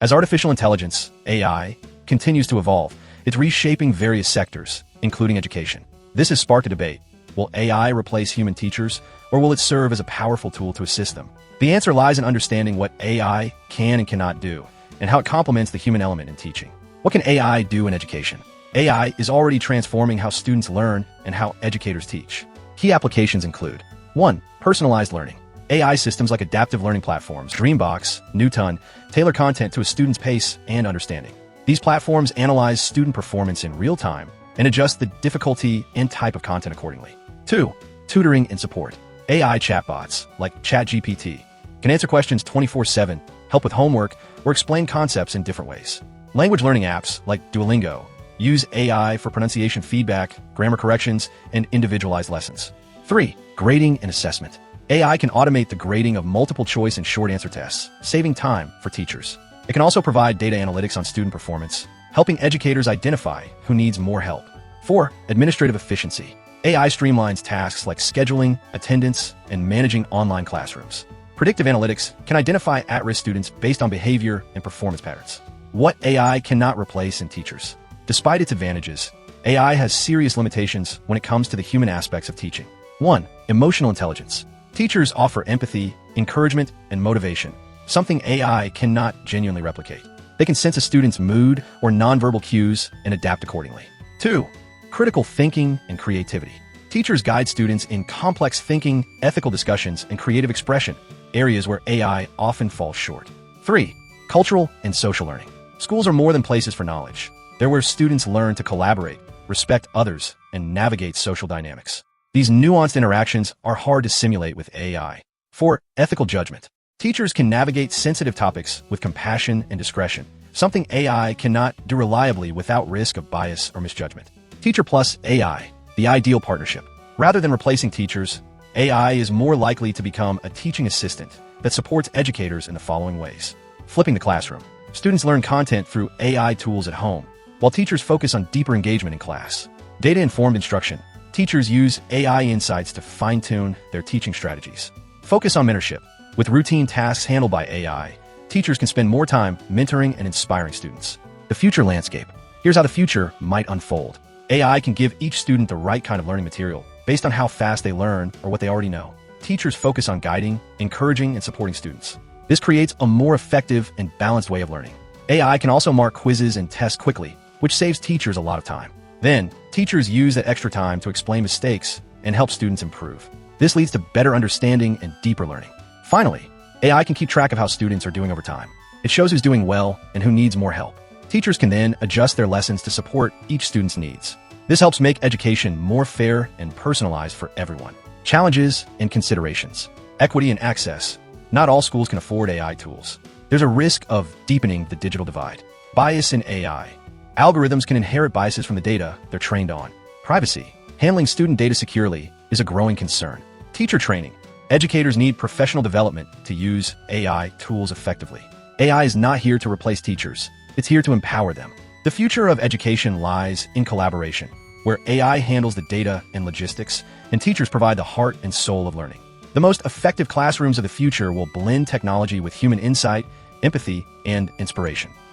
As artificial intelligence, AI, continues to evolve, it's reshaping various sectors, including education. This has sparked a debate. Will AI replace human teachers, or will it serve as a powerful tool to assist them? The answer lies in understanding what AI can and cannot do, and how it complements the human element in teaching. What can AI do in education? AI is already transforming how students learn and how educators teach. Key applications include 1. Personalized learning. AI systems like adaptive learning platforms, Dreambox, Newton, tailor content to a student's pace and understanding. These platforms analyze student performance in real time and adjust the difficulty and type of content accordingly. 2. Tutoring and support. AI chatbots, like ChatGPT, can answer questions 24/7, help with homework, or explain concepts in different ways. Language learning apps, like Duolingo, use AI for pronunciation feedback, grammar corrections, and individualized lessons. 3. Grading and assessment. AI can automate the grading of multiple choice and short answer tests, saving time for teachers. It can also provide data analytics on student performance, helping educators identify who needs more help. 4. Administrative efficiency. AI streamlines tasks like scheduling, attendance, and managing online classrooms. Predictive analytics can identify at-risk students based on behavior and performance patterns. What AI cannot replace in teachers. Despite its advantages, AI has serious limitations when it comes to the human aspects of teaching. 1. Emotional intelligence. Teachers offer empathy, encouragement, and motivation, something AI cannot genuinely replicate. They can sense a student's mood or nonverbal cues and adapt accordingly. 2. Critical thinking and creativity. Teachers guide students in complex thinking, ethical discussions, and creative expression, areas where AI often falls short. 3. Cultural and social learning. Schools are more than places for knowledge. They're where students learn to collaborate, respect others, and navigate social dynamics. These nuanced interactions are hard to simulate with AI. 4. Ethical judgment. Teachers can navigate sensitive topics with compassion and discretion, something AI cannot do reliably without risk of bias or misjudgment. Teacher plus AI, the ideal partnership. Rather than replacing teachers, AI is more likely to become a teaching assistant that supports educators in the following ways. Flipping the classroom. Students learn content through AI tools at home, while teachers focus on deeper engagement in class. Data-informed instruction. Teachers use AI insights to fine-tune their teaching strategies. Focus on mentorship. With routine tasks handled by AI, teachers can spend more time mentoring and inspiring students. The future landscape. Here's how the future might unfold. AI can give each student the right kind of learning material based on how fast they learn or what they already know. Teachers focus on guiding, encouraging, and supporting students. This creates a more effective and balanced way of learning. AI can also mark quizzes and tests quickly, which saves teachers a lot of time. Then, teachers use that extra time to explain mistakes and help students improve. This leads to better understanding and deeper learning. Finally, AI can keep track of how students are doing over time. It shows who's doing well and who needs more help. Teachers can then adjust their lessons to support each student's needs. This helps make education more fair and personalized for everyone. Challenges and considerations. Equity and access. Not all schools can afford AI tools. There's a risk of deepening the digital divide. Bias in AI. Algorithms can inherit biases from the data they're trained on. Privacy. Handling student data securely is a growing concern. Teacher training. Educators need professional development to use AI tools effectively. AI is not here to replace teachers. It's here to empower them. The future of education lies in collaboration, where AI handles the data and logistics, and teachers provide the heart and soul of learning. The most effective classrooms of the future will blend technology with human insight, empathy, and inspiration.